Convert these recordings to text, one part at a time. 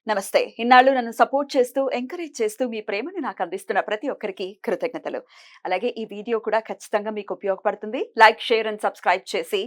నమస్తే. ఇన్నాళ్ళు నన్ను సపోర్ట్ చేస్తూ, ఎంకరేజ్ చేస్తూ మీ ప్రేమని నాకు అందిస్తున్న ప్రతి ఒక్కరికి కృతజ్ఞతలు. అలాగే ఈ వీడియో కూడా ఖచ్చితంగా మీకు ఉపయోగపడుతుంది. లైక్, షేర్ అండ్ సబ్స్క్రైబ్ చేసి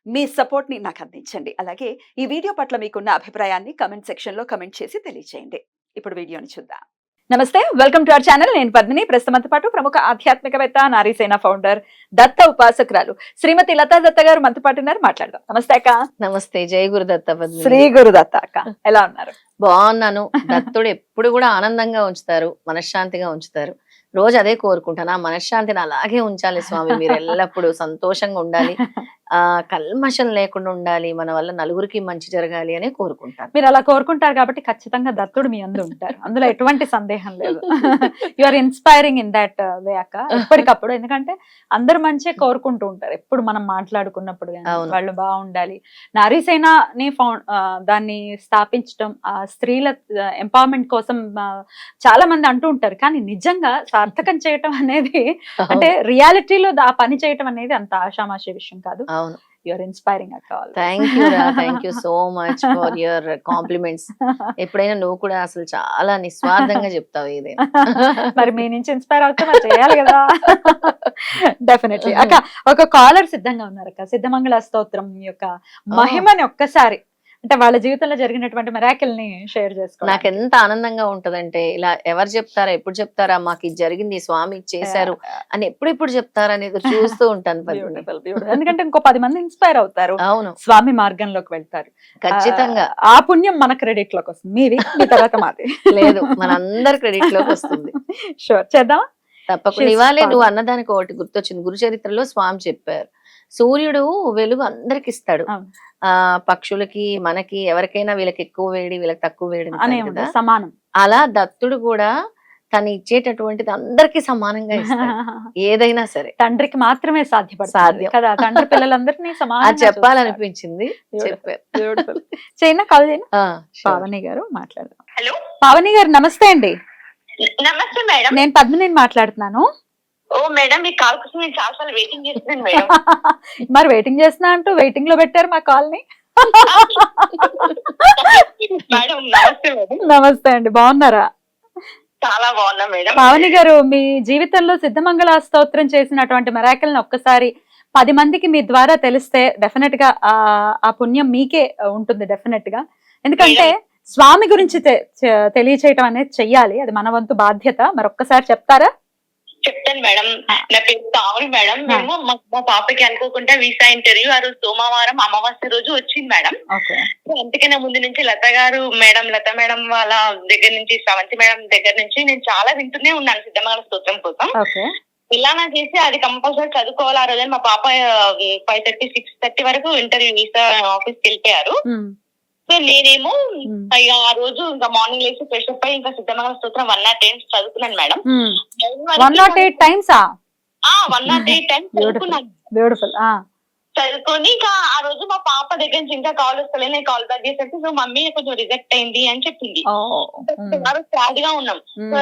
మీ సపోర్ట్‌ని నాకు అందించండి. అలాగే ఈ వీడియో పట్ల మీకున్న అభిప్రాయాన్ని కామెంట్ సెక్షన్‌లో కామెంట్ చేసి తెలియజేయండి. ఇప్పుడు వీడియోని చూద్దాం. నమస్తే, వెల్కమ్ టు అవర్ ఛానల్. నేను పద్మిని. ప్రస్తుతంతో పాటు ప్రముఖ ఆధ్యాత్మికవేత్త, నారీసేన ఫౌండర్, దత్త ఉపాసకురాలు శ్రీమతి లతా దత్త గారు మనతో పాటు ఉన్నారు. మాట్లాడదాం. నమస్తే అక్క. నమస్తే. జై గురుదత్త. శ్రీ గురుదత్త అక్క, ఎలా ఉన్నారు? బాగున్నాను. దత్తుడు ఎప్పుడు కూడా ఆనందంగా ఉంచుతారు, మనశ్శాంతిగా ఉంచుతారు. రోజు అదే కోరుకుంటాను, ఆ మనశ్శాంతిని అలాగే ఉంచాలి స్వామి, మీరు ఎల్లప్పుడూ సంతోషంగా ఉండాలి, కల్మషం లేకుండా ఉండాలి, మన వల్ల నలుగురికి మంచి జరగాలి అని కోరుకుంటాను. మీరు అలా కోరుకుంటారు కాబట్టి ఖచ్చితంగా దత్తుడు మీ అందు ఉంటారు, అందులో ఎటువంటి సందేహం లేదు. You are inspiring in that way అక్క, ఎప్పటికప్పుడు. ఎందుకంటే అందరు మంచిగా కోరుకుంటూ ఉంటారు ఎప్పుడు మనం మాట్లాడుకున్నప్పుడు. వాళ్ళు బాగుండాలి. నారీసేనని దాన్ని స్థాపించడం, స్త్రీల ఎంపవర్మెంట్ కోసం చాలా మంది అంటూ ఉంటారు. కానీ నిజంగా సార్థకం చేయటం అనేది, అంటే రియాలిటీలో ఆ పని చేయటం అనేది అంత ఆషామాషి విషయం కాదు. అవును. యు ఆర్ ఇన్స్పైరింగ్ అక్క. Thank you so much for your compliments. ఎప్పుడైనా నువ్వు కూడా అసలు చాలా నిస్వార్థంగా చెప్తావు ఇది. మరి మీ నుంచి ఇన్స్పైర్ అవుతే మరి చేయాలి కదా. డెఫినెట్లీ అక్క. ఒక కాలర్ సిద్ధంగా ఉన్నారు అక్క. సిద్ధమంగళ స్తోత్రం యొక్క మహిమని ఒక్కసారి, అంటే వాళ్ళ జీవితంలో జరిగినటువంటి మిరాకిల్ ని షేర్ చేసుకో. నాకు ఎంత ఆనందంగా ఉంటదంటే, ఇలా ఎవరు చెప్తారా, ఎప్పుడు చెప్తారా, మాకు ఇది జరిగింది, స్వామి చేశారు అని ఎప్పుడు చెప్తారా అనేది చూస్తూ ఉంటాను. ఎందుకంటే ఇంకో 10 మంది ఇన్స్పైర్ అవుతారు. అవును, స్వామి మార్గంలోకి వెళ్తారు. ఖచ్చితంగా ఆ పుణ్యం మన క్రెడిట్ లోకి వస్తుంది. మీది మీ తర్వాత మాది లేదు, మనందరి క్రెడిట్ లోకి వస్తుంది. షూర్, చేద్దాం తప్పకుండా. ఇవాళే నువ్వు అన్నదానికి ఒకటి గుర్తొచ్చింది. గురు చరిత్రలో స్వామి చెప్పారు, సూర్యుడు వెలుగు అందరికి ఇస్తాడు, పక్షులకి, మనకి, ఎవరికైనా వీళ్ళకి ఎక్కువ వేడి, వీళ్ళకి తక్కువ వేడి సమానం. అలా దత్తుడు కూడా తను ఇచ్చేటటువంటిది అందరికి సమానంగా ఇస్తాడు. ఏదైనా సరే తండ్రికి మాత్రమే సాధ్యం కదా, తండ్రి పిల్లలందరినీ సమానం చెప్పాలనిపించింది, చెప్పారు. చైనా కాల్ చేయనా? పావని గారు మాట్లాడదాం. హలో పావని గారు, నమస్తే అండి. నమస్తే మేడం. నేను పద్మిని మాట్లాడుతున్నాను. ఓ మేడం, మీ కాల్ కోసం నేను చాలా సార్లు వెయిటింగ్ చేస్తున్నాను మేడం. మరి వెయిటింగ్ చేస్తున్నా అంటూ వెయిటింగ్ లో పెట్టారు మా కాల్ ని. మేడం నమస్తే మేడం. నమస్తే అండి, బాగున్నారా? చాలా బాగున్నా మేడం. పావని గారు, మీ జీవితంలో సిద్ధమంగళ స్తోత్రం చేసినటువంటి మిరాకిల్ ని ఒక్కసారి 10 మందికి మీ ద్వారా తెలిస్తే డెఫినెట్ గా ఆ పుణ్యం మీకే ఉంటుంది డెఫినెట్ గా. ఎందుకంటే స్వామి గురించి తెలియచేయటం అనేది చెయ్యాలి, అది మన వంతు బాధ్యత. మరి ఒక్కసారి చెప్తారా? చెప్తాను మేడం. నా పేరు పావని మేడం. మేము మా పాపకి అనుకోకుండా వీసా ఇంటర్వ్యూ ఆ రోజు సోమవారం అమావాస్య రోజు వచ్చింది మేడం. అందుకనే ముందు నుంచి లత మేడం వాళ్ళ దగ్గర నుంచి, శ్రవంతి మేడం దగ్గర నుంచి నేను చాలా వింటూనే ఉన్నాను సిద్ధమంగళ స్తోత్రం కోసం. ఇలానా చేసి అది కంపల్సరీ చదువుకోవాలి. ఆ రోజు మా పాప 5:30, 6:30 వరకు ఇంటర్వ్యూ వీసా ఆఫీస్కి వెళ్ళిపోయారు. నేనేమో ఇక ఆ రోజు ఇంకా మార్నింగ్ లేచి ఫ్రెష్ అప్ అయ్యి ఇంకా సిద్ధమంగళ స్తోత్రం 108 చదువుకున్నాను మేడం. 108 టైమ్స్ 108 టైమ్స్ చదువుకున్నాను. చదువుకొని ఇంకా ఆ రోజు మా పాప దగ్గర నుంచి ఇంకా కాల్ వస్తలే, నేను కాల్ బ్యాక్ చేసేసి సో మమ్మీ కొంచెం రిజెక్ట్ అయింది అని చెప్పింది. ఆ రోజు సాడ్ గా ఉన్నాం. సో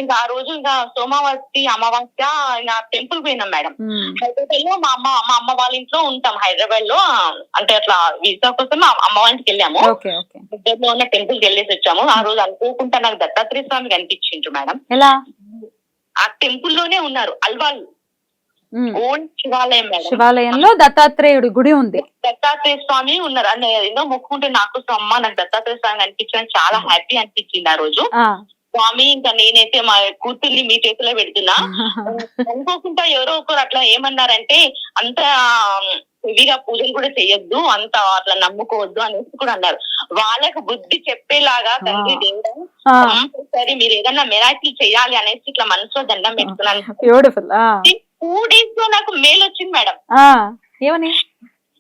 ఇంకా ఆ రోజు ఇంకా సోమవారి అమావాస్య ఇంకా టెంపుల్ పోయినాం మేడం. హైదరాబాద్ లో మా అమ్మ వాళ్ళ ఇంట్లో ఉంటాం హైదరాబాద్ లో. అంటే అట్లా వీసా కోసం మా అమ్మ వాళ్ళ ఇంటికి వెళ్ళాము. దగ్గరలో ఉన్న టెంపుల్ కి వెళ్ళేసి వచ్చాము. ఆ రోజు అనుకోకుండా నాకు దత్తాత్రేయ స్వామి కనిపించిండ్రు మేడం. ఆ టెంపుల్ లోనే ఉన్నారు, అల్వాళ్ళు శివాలయం మేడం. శివాలయంలో దత్తాత్రేయుడి గుడి ఉంది. దత్తాత్రేయ స్వామి ఉన్నారు. అంటే ఎన్నో మొక్కుకుంటే నాకు దత్తాత్రేయ స్వామి అనిపించడం చాలా హ్యాపీ అనిపించింది ఆ రోజు. స్వామి ఇంకా నేనైతే మా కూతుర్ని మీ చేతిలో పెడుతున్నా. అనుకోకుండా ఎవరో ఒకరు అట్లా ఏమన్నారంటే, అంత హెవీగా పూజలు కూడా చెయ్యొద్దు, అంత అట్లా నమ్ముకోవద్దు అనేసి కూడా అన్నారు. వాళ్ళకు బుద్ధి చెప్పేలాగా తండ్రి దేవుడు సరే మీరు ఏదన్నా మిరాకిల్ చెయ్యాలి అనేసి ఇట్లా మనసులో దండం పెట్టుకున్నాను. 2 days లో నాకు మెయిల్ వచ్చింది మేడం.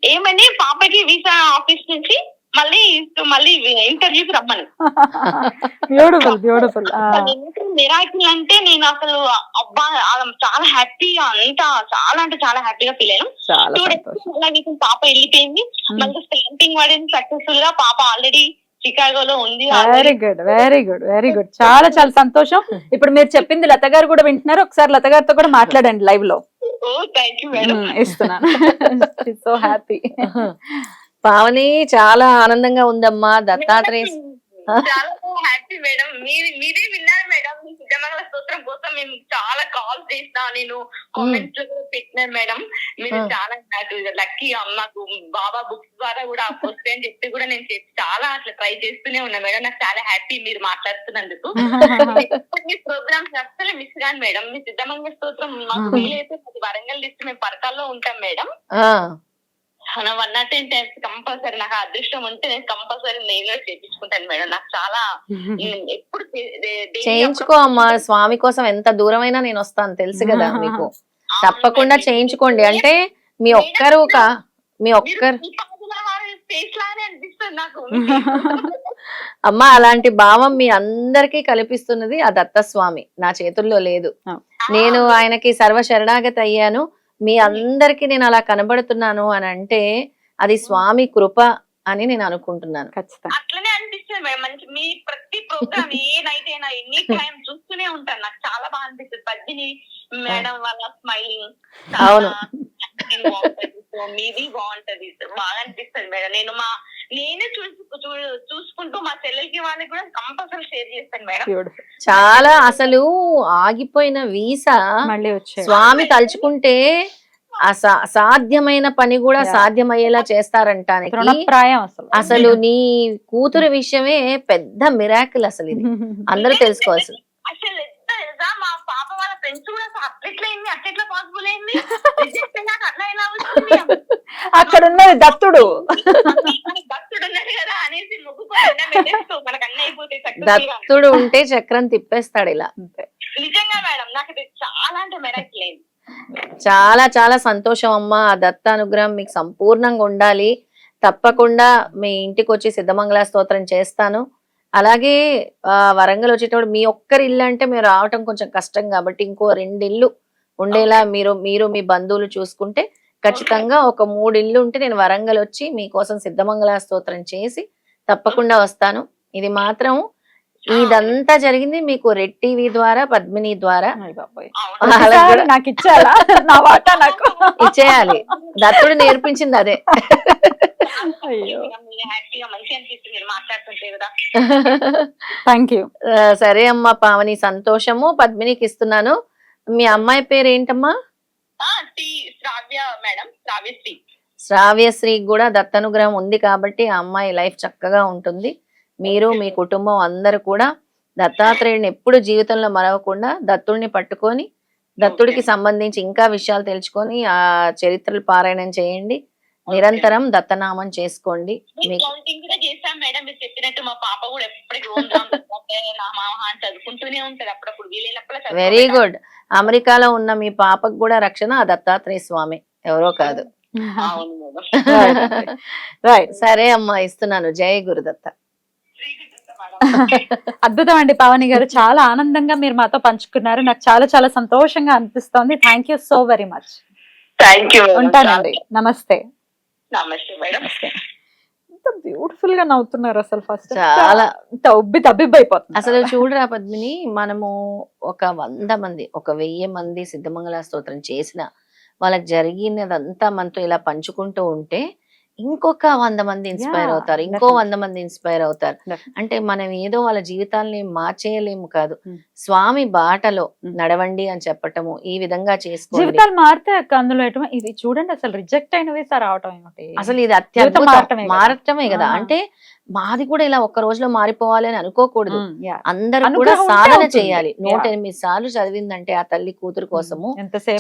ఏమని పాపకి వీసా ఆఫీస్ నుంచి మళ్ళీ ఇంటర్వ్యూకి రమ్మని. మిరాకిల్ అంటే నేను అసలు అబ్బా చాలా హ్యాపీగా, అంతా చాలా అంటే చాలా హ్యాపీగా ఫీల్ అయ్యాను. 2 days పాప వెళ్ళిపోయింది. మళ్ళీ స్టాంపింగ్ పడింది సక్సెస్ఫుల్ గా. పాప ఆల్రెడీ చికాగోలో ఉంది. Very good. చాలా చాలా సంతోషం. ఇప్పుడు మీరు చెప్పింది లత గారు కూడా వింటున్నారు. ఒకసారి లత గారితో కూడా మాట్లాడండి లైవ్ లో. ఇస్తున్నాను. So happy. పావని చాలా ఆనందంగా ఉందమ్మా. దత్తాత్రేయ చాలా హ్యాపీ మేడం. మీరే విన్నారు మేడం. మీ సిద్ధమంగళ స్తోత్రం కోసం మేము చాలా కాల్స్ చేసినా, నేను కామెంట్స్ లో పెట్టినాను మేడం. మీరు చాలా నాకు లక్కీ నాకు బాబా బుక్స్ ద్వారా కూడా వస్తాయి అని చెప్పి కూడా నేను చాలా అట్లా ట్రై చేస్తూనే ఉన్నా మేడం. నాకు చాలా హ్యాపీ మీరు మాట్లాడుతున్నందుకు. మీ ప్రోగ్రామ్స్ అస్సలు మిస్ కాను మేడం. మీ సిద్ధమంగళ స్తోత్రం మాకు వీలైతే వరంగల్ లిస్ట్ మేము పరకాల్లో ఉంటాం మేడం. 110 టైమ్స్ కంపల్సరీ నాకు అదృష్టం ఉంటే నేను కంపల్సరీ నేను చేయించుకుంటాను మేడం. నాకు చాలా ఎప్పుడు చేయించుకో అమ్మా, స్వామి కోసం ఎంత దూరమైనా నేను వస్తాను తెలుసు కదా మీకు. తప్పకుండా చేయించుకోండి. అంటే మీ ఒక్కరు ఫేస్ లానే అనిపిస్తుంది నాకు. అమ్మా అలాంటి భావం మీ అందరికీ కల్పిస్తున్నది ఆ దత్తస్వామి, నా చేతుల్లో లేదు. నేను ఆయనకి సర్వ శరణాగతి అయ్యాను. మీ అందరికి నేను అలా కనబడుతున్నాను అని అంటే అది స్వామి కృప అని నేను అనుకుంటున్నాను. అట్లనే అనిపిస్తుంది మేడం. మంచి మీ ప్రతి ప్రోగ్రామ్ ఏ నైట్ అయినా ఎనీ టైం చూస్తూనే ఉంటాను. నాకు చాలా బాగా అనిపిస్తుంది. పద్మిని మేడం వాళ్ళ స్మైలింగ్ అవును మీది బాగుంటది, బాగా అనిపిస్తుంది మేడం. నేనే చూసుకుంటూ మా చెల్లెలకి వాళ్ళకి కూడా కంపల్సరీ షేర్ చేస్తాను మేడం. చాలా అసలు ఆగిపోయిన వీసా మళ్ళీ స్వామి తలుచుకుంటే అసాధ్యమైన పని కూడా సాధ్యమయ్యేలా చేస్తారంటానికి అసలు నీ కూతురు విషయమే పెద్ద మిరాకిల్. అసలు ఇది అందరూ తెలుసుకోవాల్సింది. అసలు మా పాప వాళ్ళ ఫ్రెండ్స్ కూడా అట్లా పాసిబుల్ అయింది, అట్లా ఎలా వచ్చింది, అక్కడ ఉన్నది దత్తుడు ఉన్నాడు కదా అనేసి మనకు అన్నీ అయిపోతాయి. దత్తుడు ఉంటే చక్రం తిప్పేస్తాడు ఇలా. నిజంగా మేడం నాకు ఇది చాలా అంటే మెరాకిల్ అయింది. చాలా చాలా సంతోషం అమ్మా. ఆ దత్త అనుగ్రహం మీకు సంపూర్ణంగా ఉండాలి. తప్పకుండా మీ ఇంటికి వచ్చి సిద్ధమంగళ స్తోత్రం చేస్తాను. అలాగే వరంగల్ వచ్చేటప్పుడు మీ ఒక్కరి ఇల్లు అంటే మీరు రావటం కొంచెం కష్టం కాబట్టి ఇంకో 2 ఇల్లు ఉండేలా మీరు మీ బంధువులు చూసుకుంటే ఖచ్చితంగా ఒక 3 ఇల్లు ఉంటే నేను వరంగల్ వచ్చి మీకోసం సిద్ధమంగళ స్తోత్రం చేసి తప్పకుండా వస్తాను. ఇది మాత్రం ఇదంతా జరిగింది మీకు రెడ్ టీవీ ద్వారా, పద్మిని ద్వారా. నాకు ఇచ్చారా? నా వాటా నాకు ఇచ్చేయాలి. దత్తుడు నేర్పించింది అదే. సరే అమ్మా పావని, సంతోషము. పద్మినికి ఇస్తున్నాను. మీ అమ్మాయి పేరు ఏంటమ్మా? శ్రావ్యశ్రీ కూడా దత్తనుగ్రహం ఉంది కాబట్టి ఆ అమ్మాయి లైఫ్ చక్కగా ఉంటుంది. మీరు మీ కుటుంబం అందరూ కూడా దత్తాత్రేయుడిని ఎప్పుడు జీవితంలో మరవకుండా దత్తుడిని పట్టుకొని దత్తుడికి సంబంధించి ఇంకా విషయాలు తెలుసుకొని ఆ చరిత్రలు పారాయణం చేయండి. నిరంతరం దత్తనామం చేసుకోండి. Very good. అమెరికాలో ఉన్న మీ పాపకు కూడా రక్షణ ఆ దత్తాత్రేయ స్వామి, ఎవరో కాదు. సరే అమ్మా, ఇస్తున్నాను. జై గురుదత్త. అద్భుతం అండి పావని గారు, చాలా ఆనందంగా మీరు మాతో పంచుకున్నారు. నాకు చాలా చాలా సంతోషంగా అనిపిస్తోంది. Thank you so very much. ఉంటానండి. నమస్తే. ఎంత బ్యూటిఫుల్ గా నవ్వుతున్నారు అసలు. ఫస్ట్ చాలా తబ్బిబ్బైపోతుంది అసలు. చూడరా పద్మిని, మనము ఒక 100 మంది, ఒక 1000 మంది సిద్ధమంగళ స్తోత్రం చేసిన వాళ్ళకి జరిగినదంతా మనతో ఇలా పంచుకుంటూ ఉంటే ఇంకొక 100 మంది ఇన్స్పైర్ అవుతారు, ఇంకో 100 మంది ఇన్స్పైర్ అవుతారు. అంటే మనం ఏదో వాళ్ళ జీవితాల్ని మార్చేయలేము కాదు. స్వామి బాటలో నడవండి అని చెప్పటము, ఈ విధంగా చేసుకోండి. జీవితాలు మారితే అందులో ఇది చూడండి అసలు రిజెక్ట్ అయినవి రావటం ఏమిటి, అసలు ఇది అత్యద్భుతం. మారటమే కదా. అంటే మాది కూడా ఇలా ఒక్క రోజులో మారిపోవాలి అని అనుకోకూడదు. అందరూ కూడా సాధన చేయాలి. 108 సార్లు చదివిందంటే ఆ తల్లి కూతురు కోసము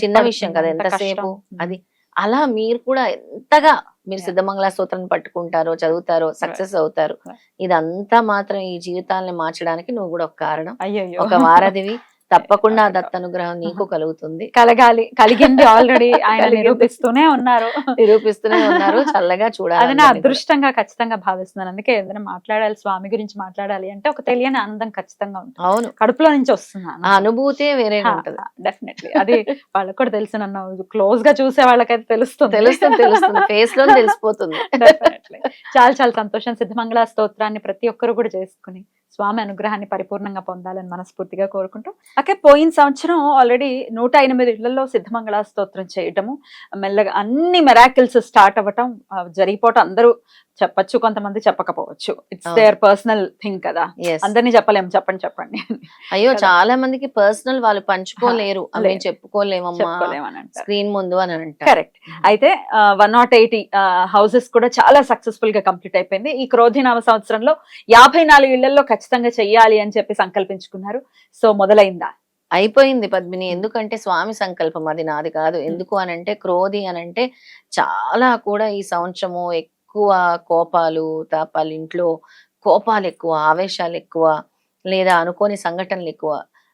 చిన్న విషయం కదా, ఎంతసేపు అది. అలా మీరు కూడా ఎంతగా మీరు సిద్ధమంగళ స్తోత్రాన్ని పట్టుకుంటారో, చదువుతారో, సక్సెస్ అవుతారు. ఇదంతా మాత్రం ఈ జీవితాలని మార్చడానికి నువ్వు కూడా ఒక కారణం, ఒక వారధివి. తప్పకుండా దత్తనుగ్రహం నీకు కలుగుతుంది, కలిగింది. ఆల్రెడీ ఆయన నిరూపిస్తూనే ఉన్నారు. చల్లగా చూడాలి. అది నా అదృష్టంగా ఖచ్చితంగా భావిస్తున్నాను. అందుకే ఏదైనా మాట్లాడాలి, స్వామి గురించి మాట్లాడాలి అంటే ఒక తెలియని ఆనందం ఖచ్చితంగా ఉంటుంది. అవును, కడుపులో నుంచి వస్తుంది ఆ అనుభూతే వేరే ఉంటుంది. డెఫినెట్లీ అది వాళ్ళకి కూడా తెలుసు. నన్ను క్లోజ్ గా చూసే వాళ్ళకైతే తెలుస్తుంది. ఫేస్ లో తెలిసిపోతుంది. చాలా చాలా సంతోషం. సిద్ధమంగళ స్తోత్రాన్ని ప్రతి ఒక్కరు కూడా చేసుకుని స్వామి అనుగ్రహాన్ని పరిపూర్ణంగా పొందాలని మనస్ఫూర్తిగా కోరుకుంటూ, ఓకే, పోయిన సంవత్సరం ఆల్రెడీ 108 ఇళ్లలో సిద్ధమంగళ స్తోత్రం చేయటము, మెల్లగా అన్ని మెరాకిల్స్ స్టార్ట్ అవ్వటం జరిగిపోవటం, అందరూ చెప్పచ్చు, కొంతమంది చెప్పకపోవచ్చు. ఇట్స్ అవును. దేర్ పర్సనల్ థింగ్ కదా, Yes. అందరినీ చెప్పలేము. చెప్పండి అయ్యో కదా. చాలా మందికి పర్సనల్ వాళ్ళు పంచుకోలేరు, అవి లేదు. చెప్పుకోలేమమ్మా చెప్పుకోలేమని అంటారు. స్క్రీన్ ముందు అని అంటారు. కరెక్ట్. అయితే 180 హౌసెస్ కూడా చాలా సక్సెస్ఫుల్ గా కంప్లీట్ అయిపోయింది. ఈ క్రోధినామ సంవత్సరంలో 54 ఇళ్లలో ఖచ్చితంగా చెయ్యాలి అని చెప్పి సంకల్పించుకున్నారు. సో మొదలైందా? అయిపోయింది పద్మిని. ఎందుకంటే స్వామి సంకల్పం, అది నాది కాదు. ఎందుకు అనంటే క్రోధి అనంటే చాలా కూడా ఈ సంవత్సరము ఎక్కువ కోపాలు తాపాలు, ఇంట్లో కోపాలు ఎక్కువ, ఆవేశాలు ఎక్కువ, లేదా అనుకోని సంఘటనలు ఎక్కువ.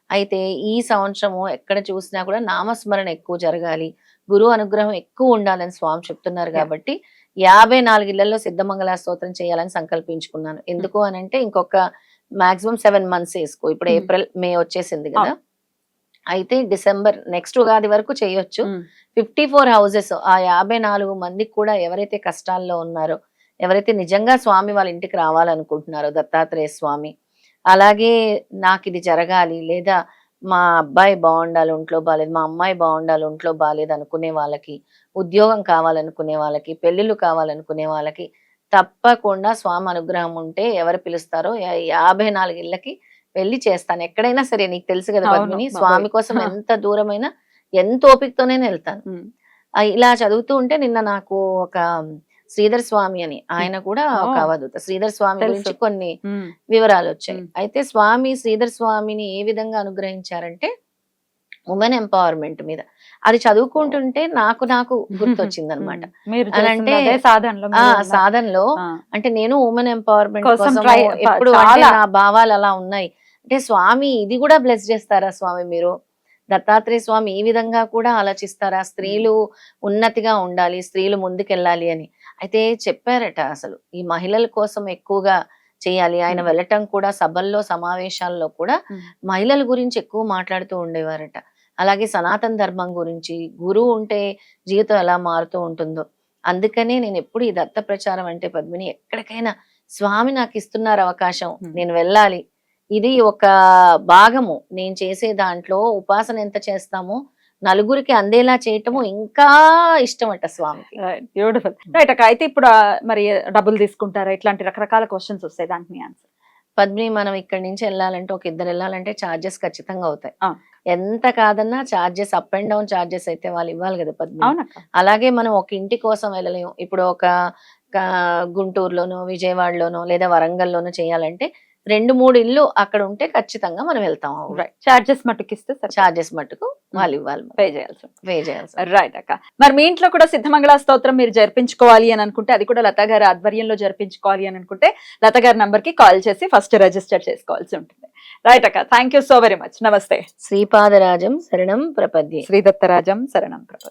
అయితే ఈ సంవత్సరము ఎక్కడ చూసినా కూడా నామస్మరణ ఎక్కువ జరగాలి, గురువు అనుగ్రహం ఎక్కువ ఉండాలని స్వామి చెప్తున్నారు. కాబట్టి 54 ఇళ్లలో సిద్ధమంగళ స్తోత్రం చేయాలని సంకల్పించుకున్నాను. ఎందుకు అనంటే ఇంకొక మాక్సిమం 7 మంత్స్ వేసుకో. ఇప్పుడు ఏప్రిల్ మే వచ్చేసింది కదా, అయితే డిసెంబర్ నెక్స్ట్ ఉగాది వరకు చేయొచ్చు. 54 హౌసెస్, ఆ 54 మందికి కూడా ఎవరైతే కష్టాల్లో ఉన్నారో, ఎవరైతే నిజంగా స్వామి వాళ్ళ ఇంటికి రావాలనుకుంటున్నారో, దత్తాత్రేయ స్వామి, అలాగే నాకు ఇది జరగాలి, లేదా మా అబ్బాయి బాగుండాలి ఒంట్లో బాగాలేదు, మా అమ్మాయి బాగుండాలి ఒంట్లో బాగాలేదు అనుకునే వాళ్ళకి, ఉద్యోగం కావాలనుకునే వాళ్ళకి, పెళ్ళిళ్ళు కావాలనుకునే వాళ్ళకి తప్పకుండా స్వామి అనుగ్రహం ఉంటే ఎవరు పిలుస్తారో 54 ఇళ్ళకి వెళ్ళి చేస్తాను. ఎక్కడైనా సరే, నీకు తెలుసు కదా అవును, పద్మిని, బాబోయ్. స్వామి కోసం ఎంత దూరమైనా ఎంత ఓపికతోనే వెళ్తాను. ఇలా చదువుతూ ఉంటే నిన్న నాకు ఒక శ్రీధర్ స్వామి అని, ఆయన కూడా ఒక ఓ. అవధూత, శ్రీధర్ స్వామి తెలుసు. గురించి కొన్ని వివరాలు వచ్చాయి. అయితే స్వామి శ్రీధర్ స్వామిని ఏ విధంగా అనుగ్రహించారంటే ఉమెన్ ఎంపవర్మెంట్ మీద. అది చదువుకుంటుంటే నాకు గుర్తొచ్చింది అనమాట. మీరు అనంటే చేసింది అదే సాధనలో ఆ మీరు ఉన్నారు. సాధనలో అంటే నేను ఉమెన్ ఎంపవర్మెంట్ కోసం కోసం try- ఎప్పుడు అంటే చాలా. నా భావాలు అలా ఉన్నాయి. అంటే స్వామి ఇది కూడా బ్లెస్ చేస్తారా స్వామి, మీరు దత్తాత్రేయ స్వామి ఈ విధంగా కూడా ఆలోచిస్తారా, స్త్రీలు ఉన్నతిగా ఉండాలి, స్త్రీలు ముందుకెళ్ళాలి అని. అయితే చెప్పారట అసలు ఈ మహిళల కోసం ఎక్కువగా చేయాలి. ఆయన వెళ్ళటం కూడా సభల్లో సమావేశాల్లో కూడా మహిళల గురించి ఎక్కువ మాట్లాడుతూ ఉండేవారట. అలాగే సనాతన ధర్మం గురించి, గురువు ఉంటే జీవితం ఎలా మారుతూ ఉంటుందో. అందుకనే నేను ఎప్పుడు ఈ దత్త ప్రచారం అంటే పద్మిని, ఎక్కడికైనా స్వామి నాకు ఇస్తున్నారు అవకాశం, నేను వెళ్ళాలి. ఇది ఒక భాగము నేను చేసే దాంట్లో. ఉపాసన ఎంత చేస్తామో నలుగురికి అందేలా చేయటము ఇంకా ఇష్టమట స్వామికి. బ్యూటిఫుల్. రైట్ అక్క. అయితే ఇప్పుడు మరి డబ్బులు తీసుకుంటారా? ఇట్లాంటి రకరకాల క్వశ్చన్స్ వస్తాయి, దానికి మీ ఆన్సర్. పద్మిని, మనం ఇక్కడి నుంచి వెళ్ళాలంటే, ఒక ఇద్దరు వెళ్ళాలంటే ఛార్జెస్ ఖచ్చితంగా అవుతాయి. ఆ. ఎంత కాదన్నా charges, up and down charges అయితే వాళ్ళు ఇవ్వాలి కదా పద్మిని. అవునక్క. అలాగే మనం ఒక ఇంటి కోసం వెళ్ళలేము. ఇప్పుడు ఒక గుంటూరులోనో, విజయవాడలోనో, లేదా వరంగల్లోనో చేయాలంటే 2-3 ఇల్లు అక్కడ ఉంటే ఖచ్చితంగా మనం వెళ్తాం. రైట్. చార్జెస్ మట్టుకు ఇస్తే ఛార్జెస్ మట్టుకు వాళ్ళు ఇవ్వాలి, పే చేయాల్సి పే చేయాల్సి. రైట్ అక్క. మరి మీ ఇంట్లో కూడా సిద్ధమంగళ స్తోత్రం మీరు జరిపించుకోవాలి అని అనుకుంటే, అది కూడా లతా గారి ఆధ్వర్యంలో జరిపించుకోవాలి అని అనుకుంటే, లతా గారి నంబర్ కి కాల్ చేసి ఫస్ట్ రిజిస్టర్ చేసుకోవాల్సి ఉంటుంది. రైట్ అక్క. Thank you so very much. నమస్తే. శ్రీపాదరాజం శరణం ప్రపద్యే. శ్రీదత్తరాజం శరణం ప్రపద్యే.